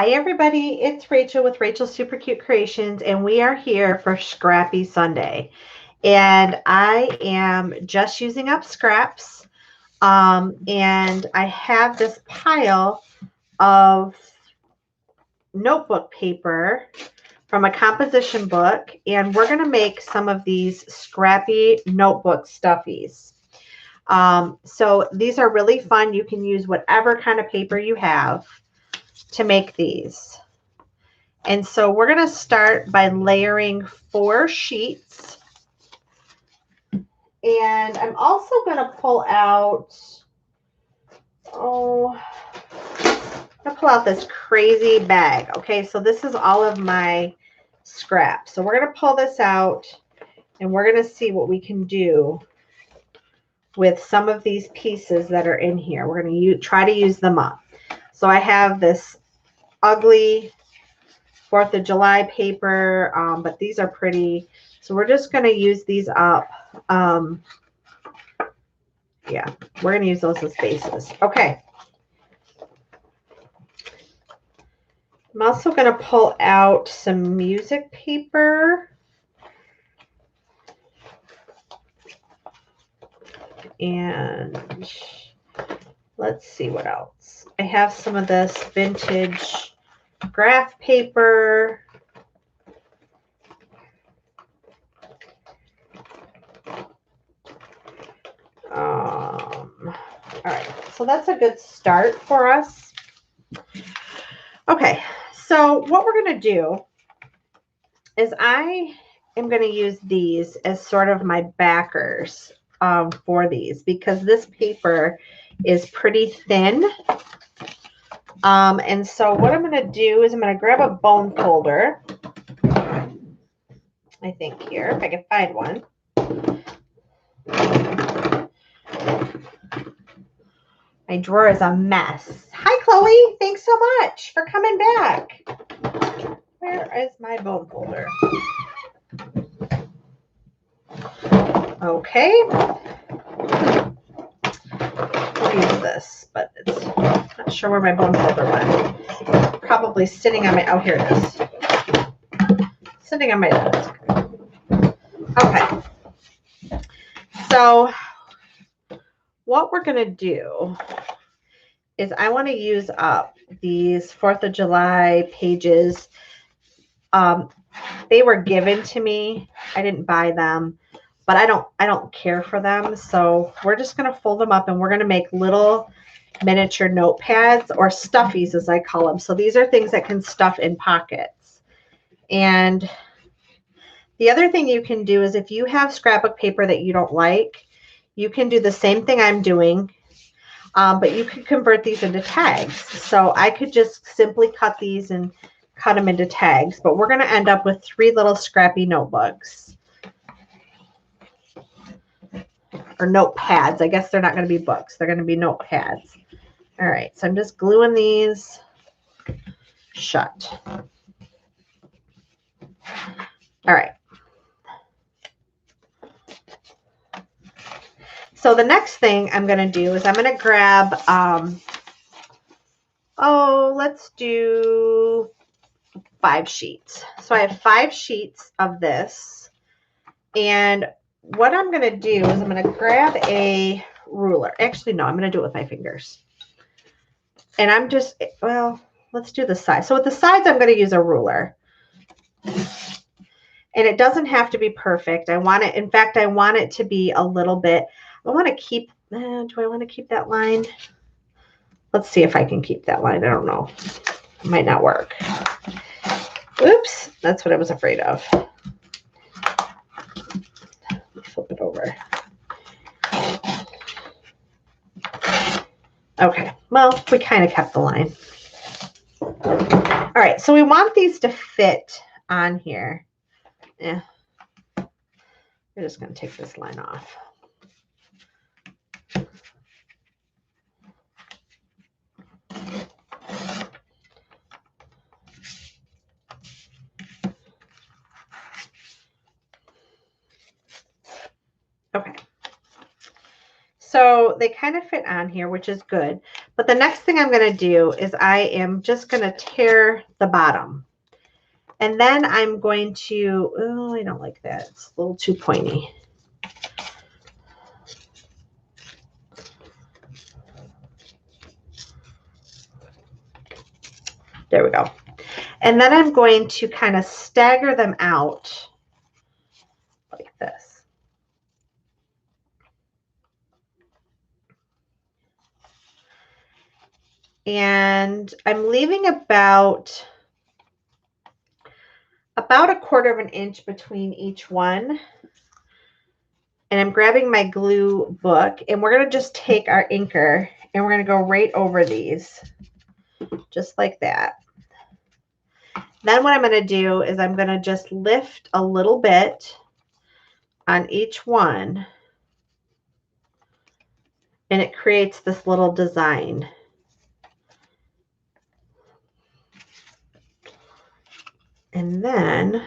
Hi everybody, it's Rachel with Rachel's Super Cute Creations, and we are here for Scrappy Sunday. And I am just using up scraps, and I have this pile of notebook paper from a composition book, and we're going to make some of these scrappy notebook stuffies. So these are really fun. You can use whatever kind of paper you have to make these. And so we're going to start by layering 4 sheets. And I'm also going to pull out, this crazy bag. Okay, so this is all of my scraps. So we're going to pull this out and we're going to see what we can do with some of these pieces that are in here. We're going to try to use them up. So I have this ugly 4th of July paper, but these are pretty. So we're just going to use these up. Yeah, we're going to use those as bases. Okay. I'm also going to pull out some music paper. And let's see what else. I have some of this vintage graph paper. All right, so that's a good start for us. Okay, so what we're going to do is I am going to use these as sort of my backers for these, because this paper is pretty thin. And so what I'm going to do is I'm going to grab a bone folder, I think here, if I can find one. My drawer is a mess. Hi, Chloe. Thanks so much for coming back. Where is my bone folder? Okay. I'll use this, but it's not sure where my bone folder went. Probably sitting on my, oh, here it is. Sitting on my desk. Okay. So what we're going to do is I want to use up these 4th of July pages. They were given to me. I didn't buy them, but I don't care for them. So we're just going to fold them up and we're going to make little miniature notepads, or stuffies as I call them. So these are things that can stuff in pockets. And the other thing you can do is, if you have scrapbook paper that you don't like, you can do the same thing I'm doing, but you could convert these into tags. So I could just simply cut these and cut them into tags, but we're going to end up with 3 little scrappy notebooks. Or notepads. I guess they're not going to be books. They're going to be notepads. All right, so I'm just gluing these shut. All right. So the next thing I'm going to do is I'm going to grab, let's do 5 sheets. So I have 5 sheets of this. And what I'm going to do is I'm going to grab a ruler. Actually, no, I'm going to do it with my fingers. And I'm just, well, let's do the sides. So with the sides, I'm going to use a ruler. And it doesn't have to be perfect. I want it, in fact, I want it to be a little bit, I want to keep, do I want to keep that line? Let's see if I can keep that line. I don't know. It might not work. Oops, that's what I was afraid of. Flip it over. Okay, well, we kind of kept the line. All right, so we want these to fit on here. Yeah, we're just going to take this line off. Okay. So they kind of fit on here, which is good. But the next thing I'm going to do is I am just going to tear the bottom. And then I'm going to, oh, I don't like that. It's a little too pointy. There we go. And then I'm going to kind of stagger them out like this. And I'm leaving about a 1/4 of an inch between each one. And I'm grabbing my glue book, and we're going to just take our inker and we're going to go right over these, just like that. Then what I'm going to do is I'm going to just lift a little bit on each one, and it creates this little design. And then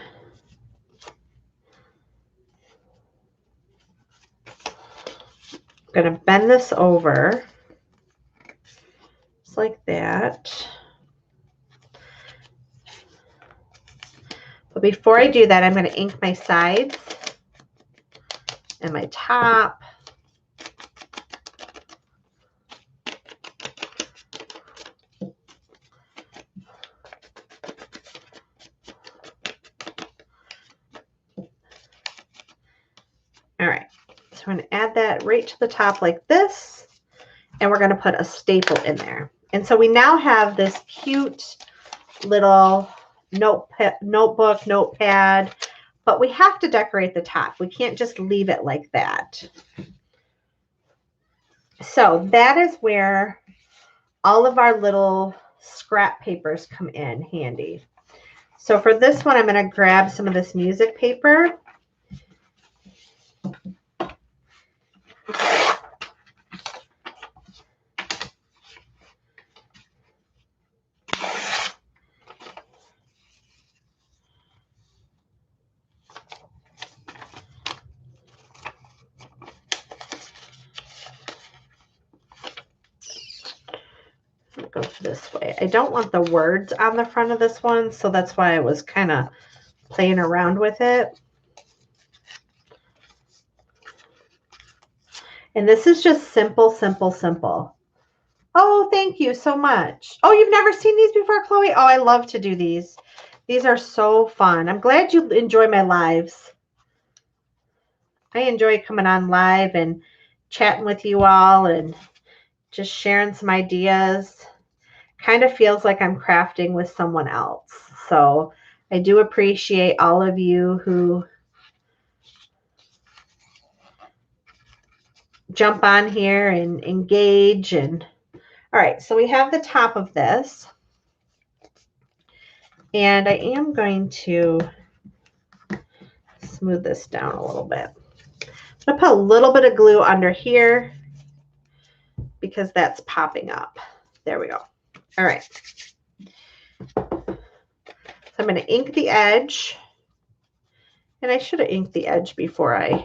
I'm going to bend this over just like that. But before I do that, I'm going to ink my sides and my top. All right, so I'm going to add that right to the top like this, and we're going to put a staple in there. And so we now have this cute little notebook, notepad, but we have to decorate the top. We can't just leave it like that. So that is where all of our little scrap papers come in handy. So for this one, I'm going to grab some of this music paper. Go this way. I don't want the words on the front of this one, so that's why I was kind of playing around with it. And this is just simple, simple, simple. Oh, thank you so much. Oh, you've never seen these before, Chloe? Oh, I love to do these. These are so fun. I'm glad you enjoy my lives. I enjoy coming on live and chatting with you all and just sharing some ideas. Kind of feels like I'm crafting with someone else. So I do appreciate all of you who jump on here and engage. And all right, so we have the top of this, and I am going to smooth this down a little bit. I'm going to put a little bit of glue under here because that's popping up. There we go. All right. So I'm going to ink the edge, and I should have inked the edge before I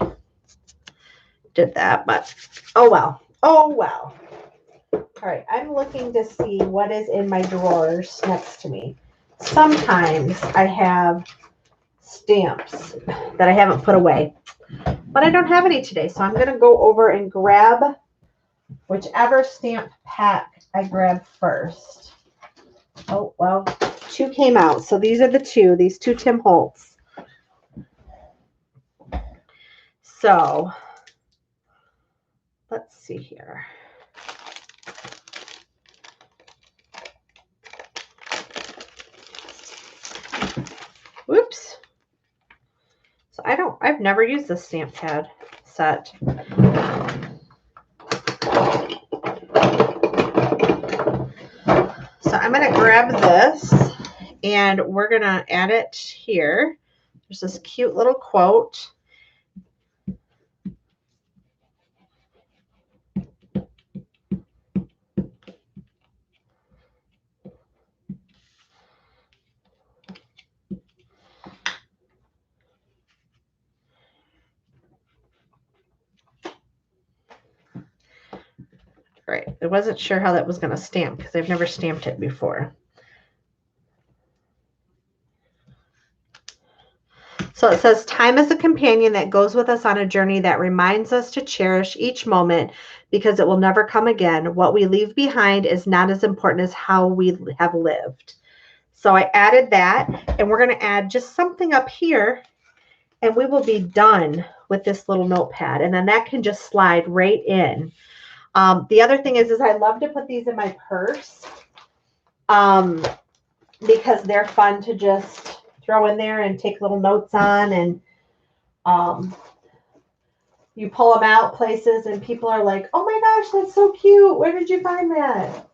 did that, but oh well. Oh well. All right, I'm looking to see what is in my drawers next to me. Sometimes I have stamps that I haven't put away, but I don't have any today, so I'm going to go over and grab whichever stamp pack I grab first. Oh, well, 2 came out, so these are these 2 Tim Holtz. So let's see here. Whoops. So I've never used this stamp pad set. So I'm going to grab this and we're going to add it here. There's this cute little quote. Right. I wasn't sure how that was going to stamp because I've never stamped it before. So it says, time is a companion that goes with us on a journey that reminds us to cherish each moment because it will never come again. What we leave behind is not as important as how we have lived. So I added that, and we're going to add just something up here, and we will be done with this little notepad. And then that can just slide right in. The other thing is I love to put these in my purse because they're fun to just throw in there and take little notes on. And you pull them out places and people are like, oh my gosh, that's so cute. Where did you find that?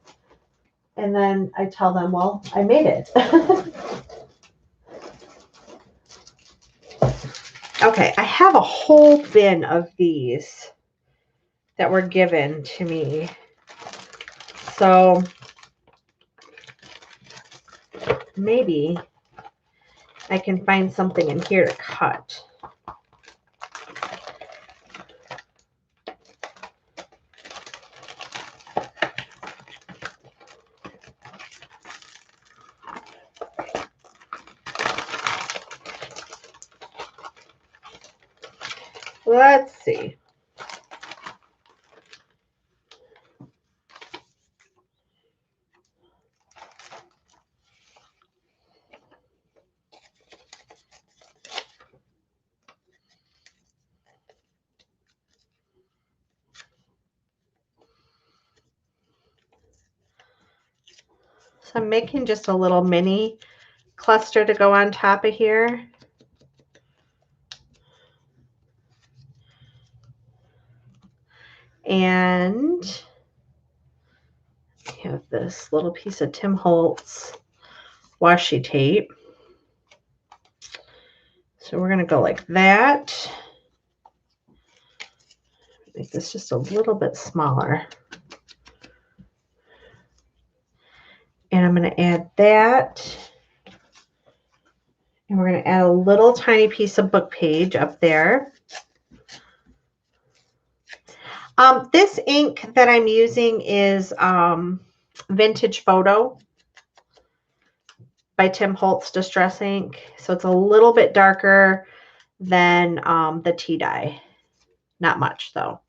And then I tell them, well, I made it. Okay, I have a whole bin of these that were given to me. So maybe I can find something in here to cut. Let's see. So I'm making just a little mini cluster to go on top of here. And I have this little piece of Tim Holtz washi tape. So we're going to go like that. Make this just a little bit smaller. And I'm going to add that. And we're going to add a little tiny piece of book page up there. This ink that I'm using is Vintage Photo by Tim Holtz Distress Ink. So it's a little bit darker than the tea dye. Not much though.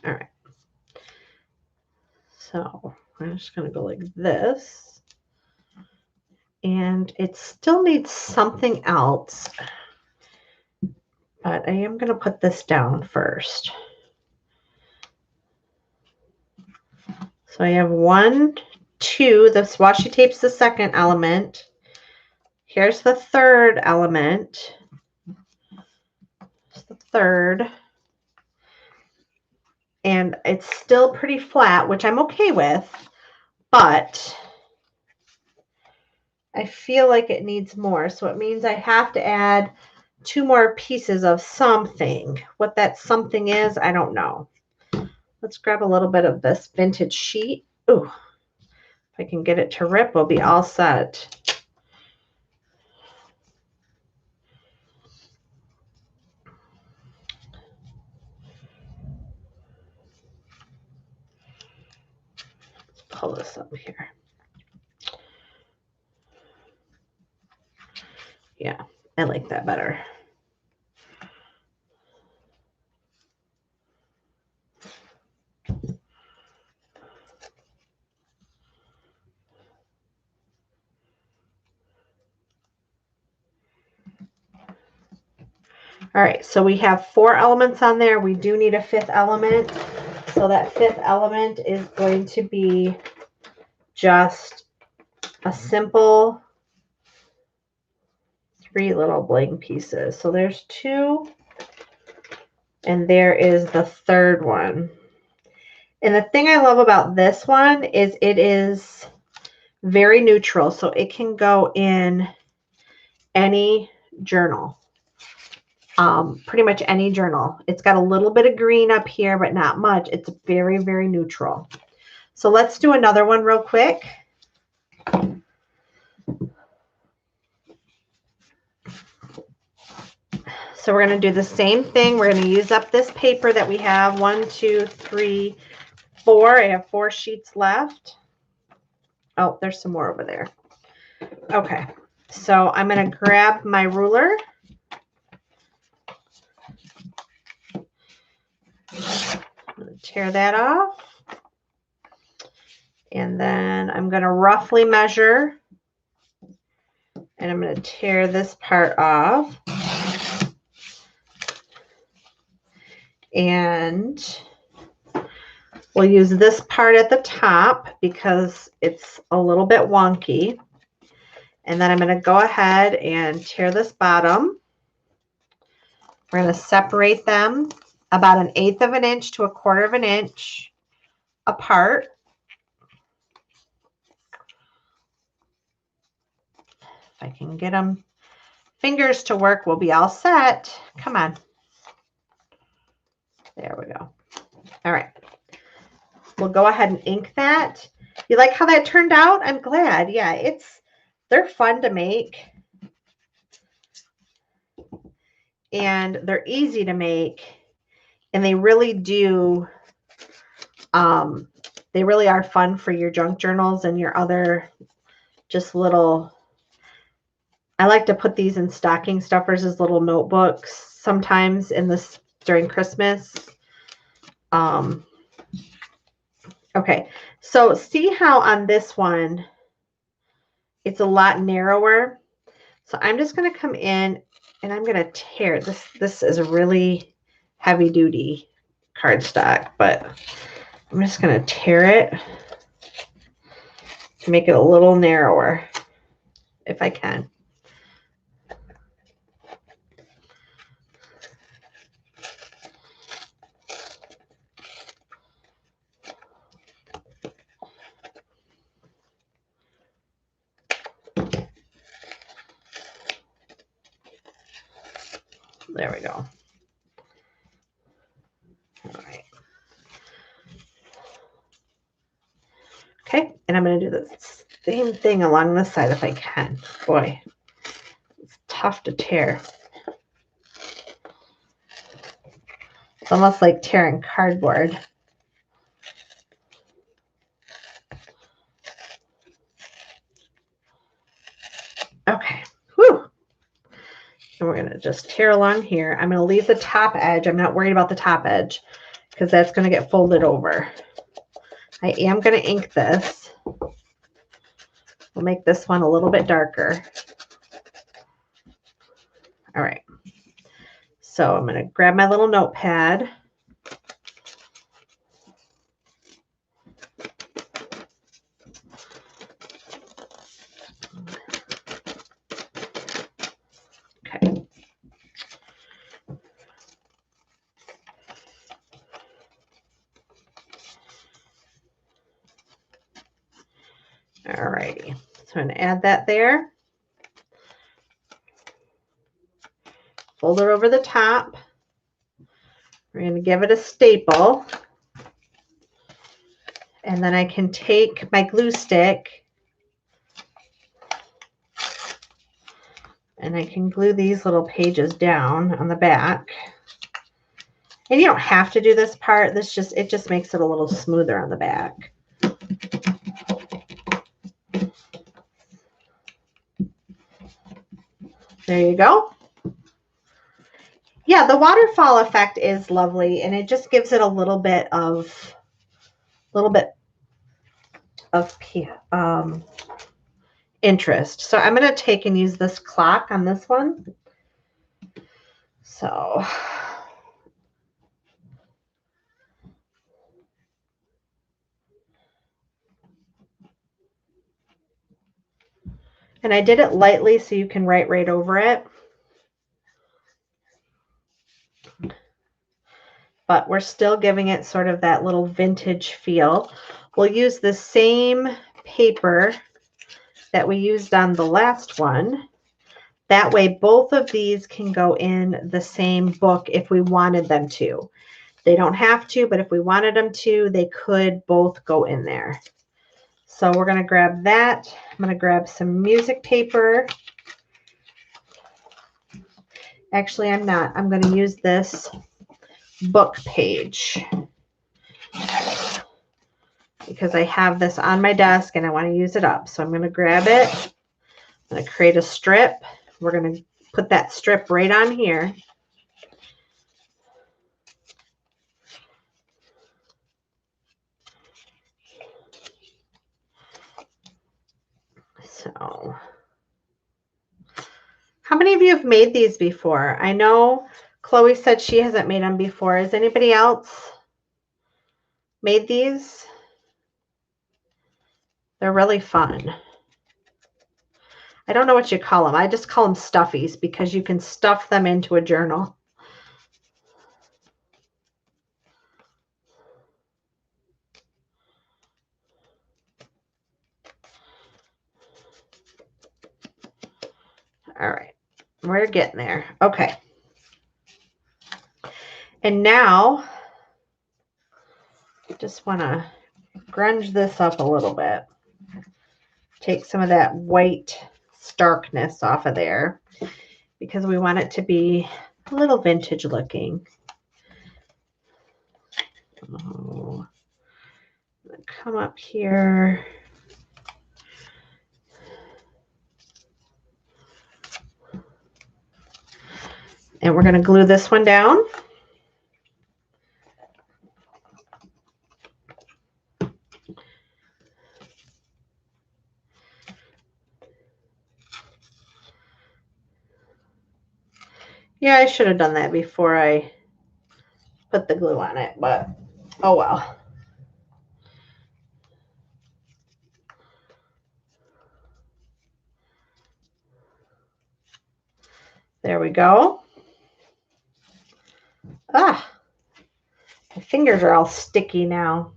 All right. So I'm just going to go like this. And it still needs something else. But I am going to put this down first. So I have 1, 2. This washi tape's the second element. Here's the third element. It's the third. And it's still pretty flat, which I'm okay with. But I feel like it needs more. So it means I have to add 2 more pieces of something. What that something is, I don't know. Let's grab a little bit of this vintage sheet. Ooh, if I can get it to rip, we'll be all set. Let's pull this up here. Yeah, I like that better. All right, so we have 4 elements on there. We do need a 5th element. So that 5th element is going to be just a simple 3 little blank pieces. So there's 2, and there is the 3rd one. And the thing I love about this one is it is very neutral. So it can go in any journal. Pretty much any journal. It's got a little bit of green up here, but not much. It's very, very neutral. So let's do another one real quick. So we're going to do the same thing. We're going to use up this paper that we have. 1, 2, 3, 4. I have 4 sheets left. Oh, there's some more over there. Okay. So I'm going to grab my ruler. I'm going to tear that off. And then I'm going to roughly measure. And I'm going to tear this part off. And we'll use this part at the top because it's a little bit wonky. And then I'm going to go ahead and tear this bottom. We're going to separate them about 1/8 of an inch to 1/4 of an inch apart. If I can get them fingers to work, we'll be all set. Come on. There we go. All right. We'll go ahead and ink that. You like how that turned out? I'm glad. Yeah, they're fun to make. And they're easy to make. And they really do, they really are fun for your junk journals and your other just little, I like to put these in stocking stuffers as little notebooks sometimes during Christmas. Okay, so see how on this one, it's a lot narrower. So I'm just going to come in and I'm going to tear this. This is a really heavy duty cardstock, but I'm just going to tear it to make it a little narrower if I can. There we go. All right. Okay, and I'm going to do the same thing along this side if I can. Boy, it's tough to tear. It's almost like tearing cardboard. Okay. Whew. And we're going to just tear along here. I'm going to leave the top edge. I'm not worried about the top edge because that's going to get folded over. I am going to ink this. We'll make this one a little bit darker. All right. So I'm going to grab my little notepad. Okay. All righty. So I'm going to add that there. Fold it over the top. We're going to give it a staple. And then I can take my glue stick and I can glue these little pages down on the back. And you don't have to do this part. It just makes it a little smoother on the back. There you go. Yeah, the waterfall effect is lovely, and it just gives it a little bit of interest. So I'm going to take and use this clock on this one. So and I did it lightly so you can write right over it. But we're still giving it sort of that little vintage feel. We'll use the same paper that we used on the last one. That way both of these can go in the same book if we wanted them to. They don't have to, but if we wanted them to, they could both go in there. So we're going to grab that. I'm going to grab some music paper. Actually, I'm not. I'm going to use this book page because I have this on my desk and I want to use it up. So I'm going to grab it. I'm going to create a strip. We're going to put that strip right on here. So, how many of you have made these before? I know Chloe said she hasn't made them before. Has anybody else made these? They're really fun. I don't know what you call them. I just call them stuffies because you can stuff them into a journal. All right, we're getting there. Okay. And now, I just want to grunge this up a little bit. Take some of that white starkness off of there because we want it to be a little vintage looking. Oh, come up here. And we're going to glue this one down. Yeah, I should have done that before I put the glue on it, but oh well. There we go. Ah, my fingers are all sticky now.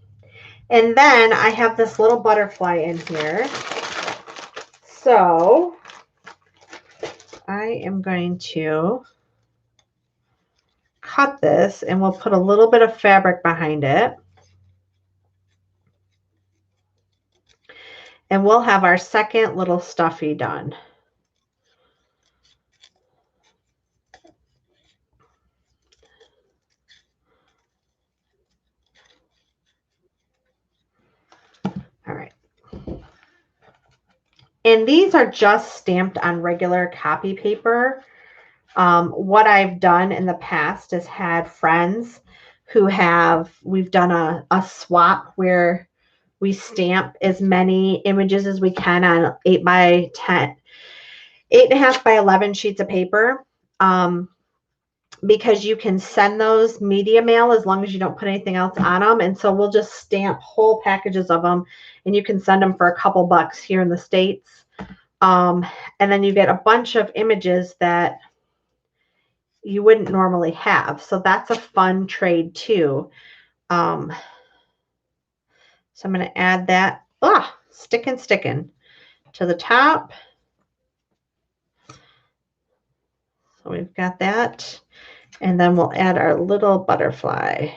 And then I have this little butterfly in here. So I am going to cut this and we'll put a little bit of fabric behind it. And we'll have our second little stuffy done. All right. And these are just stamped on regular copy paper. What I've done in the past is had friends who we've done a swap where we stamp as many images as we can on 8 by 10, 8.5 by 11 sheets of paper. Because you can send those media mail as long as you don't put anything else on them. And so we'll just stamp whole packages of them and you can send them for a couple bucks here in the States. And then you get a bunch of images that you wouldn't normally have. So that's a fun trade too. So I'm going to add that, sticking to the top. So we've got that. And then we'll add our little butterfly.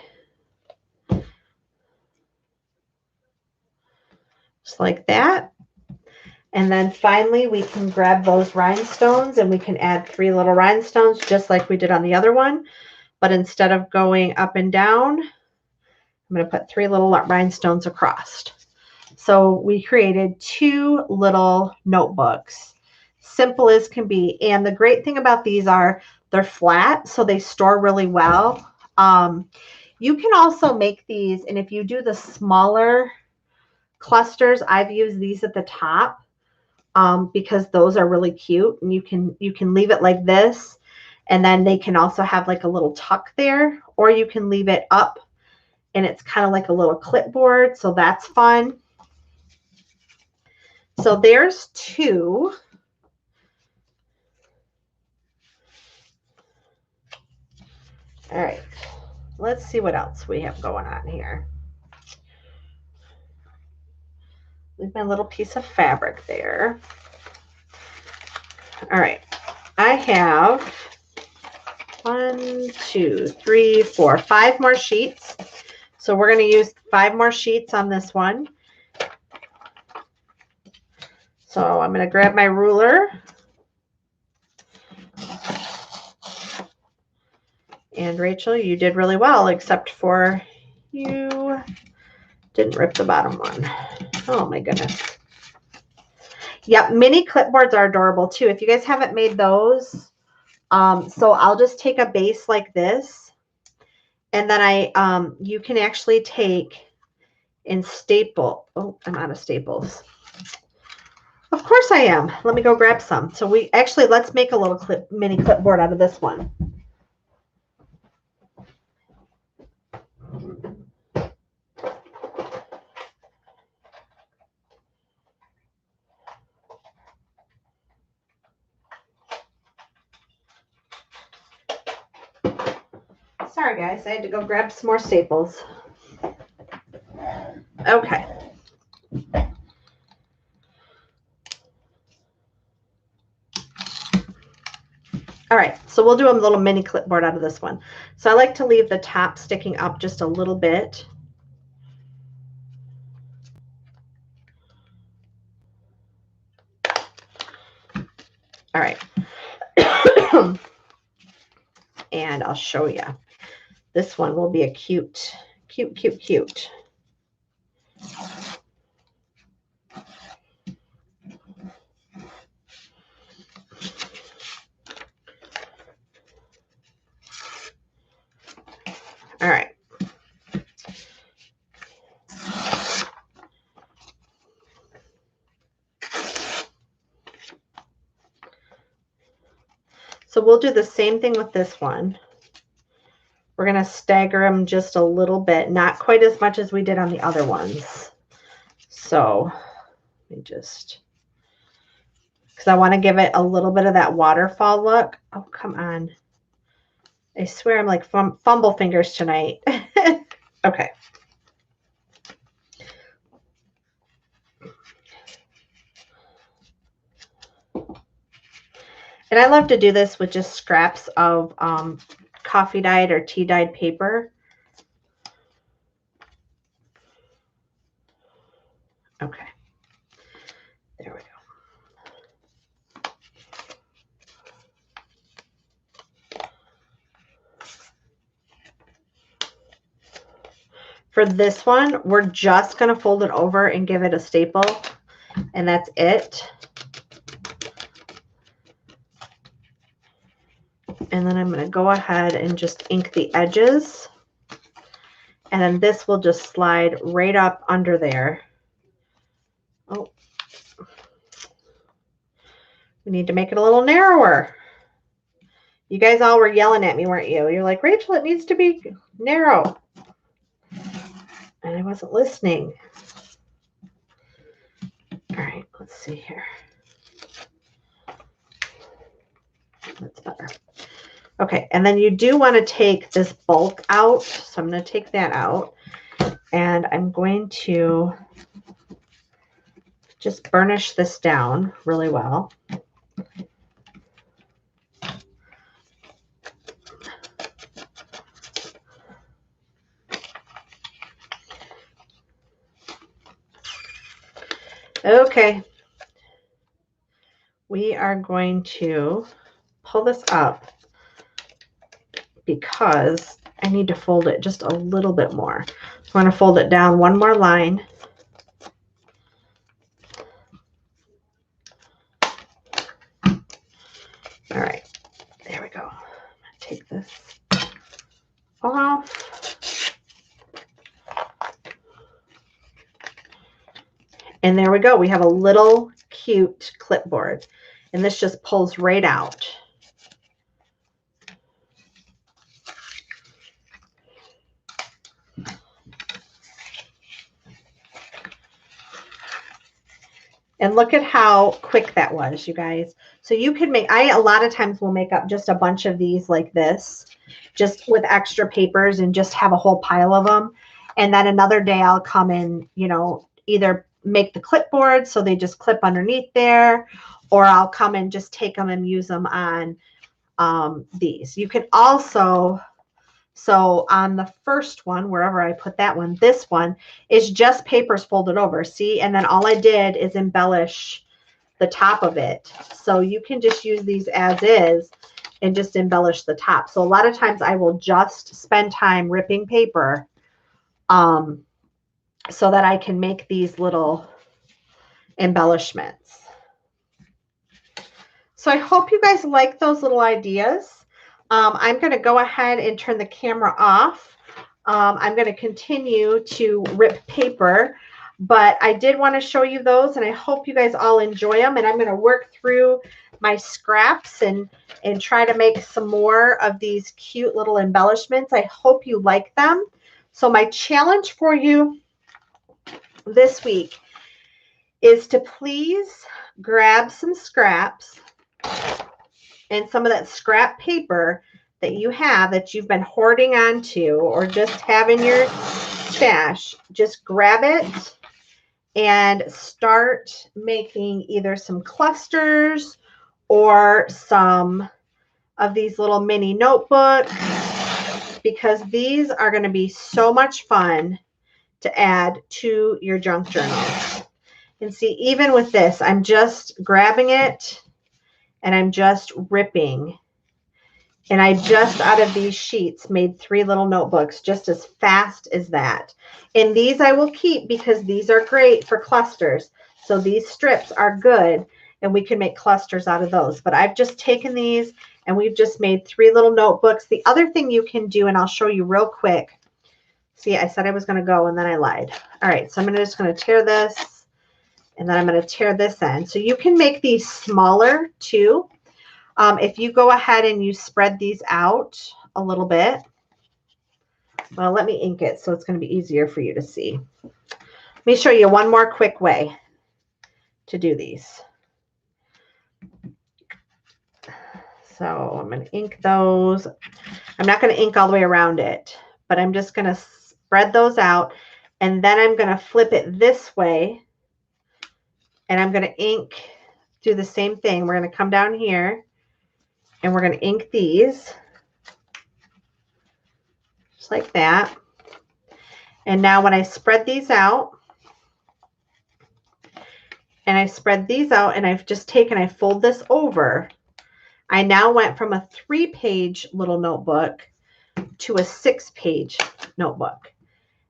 Just like that. And then finally, we can grab those rhinestones and we can add 3 little rhinestones just like we did on the other one. But instead of going up and down, I'm going to put 3 little rhinestones across. So we created 2 little notebooks. Simple as can be. And the great thing about these are they're flat, so they store really well. You can also make these, and if you do the smaller clusters, I've used these at the top because those are really cute. And you can leave it like this, and then they can also have like a little tuck there, or you can leave it up and it's kind of like a little clipboard. So that's fun. So there's 2. All right, let's see what else we have going on here. Leave my little piece of fabric there. All right, I have 1, 2, 3, 4, 5 more sheets. So we're going to use 5 more sheets on this one. So I'm going to grab my ruler. And Rachel, you did really well, except for you didn't rip the bottom one. Oh my goodness. Yep, mini clipboards are adorable too. If you guys haven't made those, so I'll just take a base like this, and then you can actually take and staple. Oh, I'm out of staples. Of course I am. Let me go grab some. So let's make a little mini clipboard out of this one. Sorry guys, I had to go grab some more staples. Okay. All right, so we'll do a little mini clipboard out of this one. So I like to leave the top sticking up just a little bit. All right. And I'll show you. This one will be a cute. All right. So we'll do the same thing with this one. We're going to stagger them just a little bit, not quite as much as we did on the other ones. So let me just, because I want to give it a little bit of that waterfall look. Oh, come on. I swear I'm like fumble fingers tonight. Okay. And I love to do this with just scraps of coffee dyed or tea dyed paper. Okay. There we go. For this one, we're just going to fold it over and give it a staple, and that's it. And then I'm going to go ahead and just ink the edges. And then this will just slide right up under there. Oh, we need to make it a little narrower. You guys all were yelling at me, weren't you? You're like, Rachel, it needs to be narrow. And I wasn't listening. All right, let's see here. That's better. Okay, and then you do want to take this bulk out. So I'm going to take that out. And I'm going to just burnish this down really well. Okay. We are going to pull this up because I need to fold it just a little bit more. So I'm going to fold it down one more line. All right, there we go. I'm going to take this off. And there we go. We have a little cute clipboard. And this just pulls right out. And look at how quick that was, you guys. So you could make, a lot of times will make up just a bunch of these like this, just with extra papers and just have a whole pile of them. And then another day I'll come in, you know, either make the clipboard so they just clip underneath there, or I'll come and just take them and use them on these. You can also, so on the first one, wherever I put that one, this one is just papers folded over. See, and then all I did is embellish the top of it. So you can just use these as is and just embellish the top. So a lot of times I will just spend time ripping paper so that I can make these little embellishments. So I hope you guys like those little ideas. I'm going to go ahead and turn the camera off. I'm going to continue to rip paper, but I did want to show you those, and I hope you guys all enjoy them. And I'm going to work through my scraps and try to make some more of these cute little embellishments. I hope you like them. So my challenge for you this week is to please grab some scraps and some of that scrap paper that you have that you've been hoarding onto or just have in your stash. Just grab it and start making either some clusters or some of these little mini notebooks, because these are going to be so much fun to add to your junk journal. And see, even with this, I'm just grabbing it and I'm just ripping. And I just, out of these sheets, made 3 little notebooks just as fast as that. And these I will keep because these are great for clusters. So these strips are good, and we can make clusters out of those. But I've just taken these, and we've just made 3 little notebooks. The other thing you can do, and I'll show you real quick. See, I said I was going to go, and then I lied. All right, so I'm just going to tear this, and then I'm going to tear this end. So you can make these smaller, too. If you go ahead and you spread these out a little bit, well, let me ink it so it's going to be easier for you to see. Let me show you one more quick way to do these. So I'm going to ink those. I'm not going to ink all the way around it, but I'm just going to spread those out, and then I'm going to flip it this way, and I'm going to ink, do the same thing. We're going to come down here, and we're going to ink these just like that. And now when I spread these out, and I spread these out, and I've just taken, I fold this over, I now went from a 3-page little notebook to a 6-page notebook.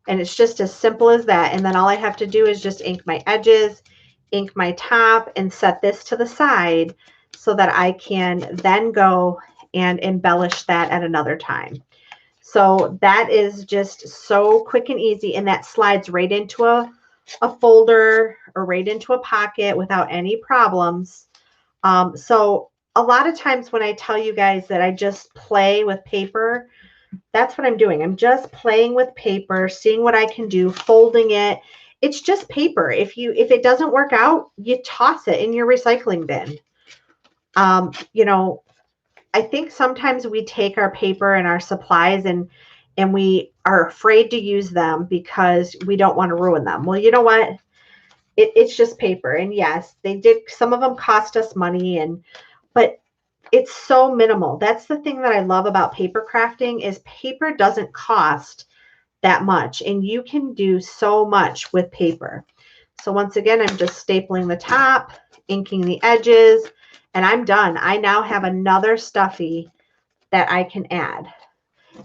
And it's just as simple as that. And then all I have to do is just ink my edges, ink my top, and set this to the side so that I can then go and embellish that at another time. So that is just so quick and easy, and that slides right into a folder or right into a pocket without any problems. So a lot of times when I tell you guys that I just play with paper, that's what I'm doing. I'm just playing with paper, seeing what I can do, folding it. It's just paper. If it doesn't work out, you toss it in your recycling bin. You know, I think sometimes we take our paper and our supplies and we are afraid to use them because we don't want to ruin them. Well, you know what? It's just paper. And yes, some of them cost us money, but it's so minimal. That's the thing that I love about paper crafting is paper doesn't cost that much, and you can do so much with paper. So once again, I'm just stapling the top, inking the edges, and I'm done. I now have another stuffy that I can add.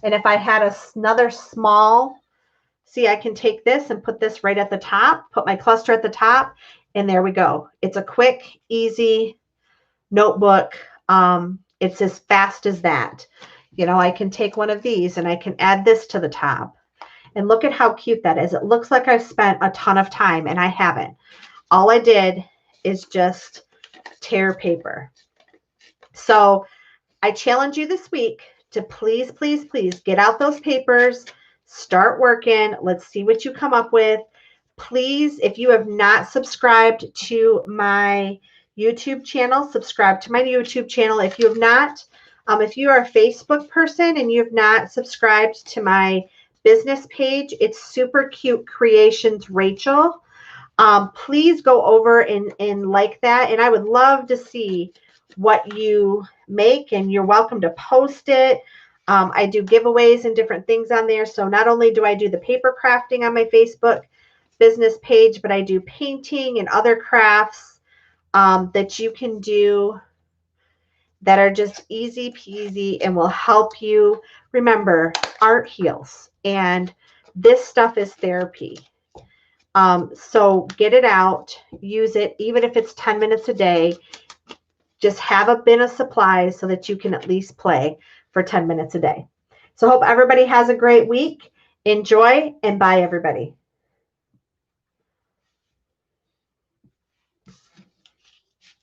And if I had another small, see, I can take this and put this right at the top, put my cluster at the top, and there we go. It's a quick, easy notebook. It's as fast as that. You know, I can take one of these and I can add this to the top. And look at how cute that is. It looks like I've spent a ton of time, and I haven't. All I did is just tear paper. So I challenge you this week to please, please, please get out those papers, start working. Let's see what you come up with. Please, if you have not subscribed to my YouTube channel, subscribe to my YouTube channel. If you have not, if you are a Facebook person and you have not subscribed to my business page, it's Super Cute Creations Rachel. Please go over and like that. And I would love to see what you make, and you're welcome to post it. I do giveaways and different things on there. So not only do I do the paper crafting on my Facebook business page, but I do painting and other crafts. that you can do that are just easy peasy and will help you. Remember, art heals, and this stuff is therapy. So get it out, use it, even if it's 10 minutes a day. Just have a bin of supplies so that you can at least play for 10 minutes a day. So hope everybody has a great week. Enjoy, and bye, everybody.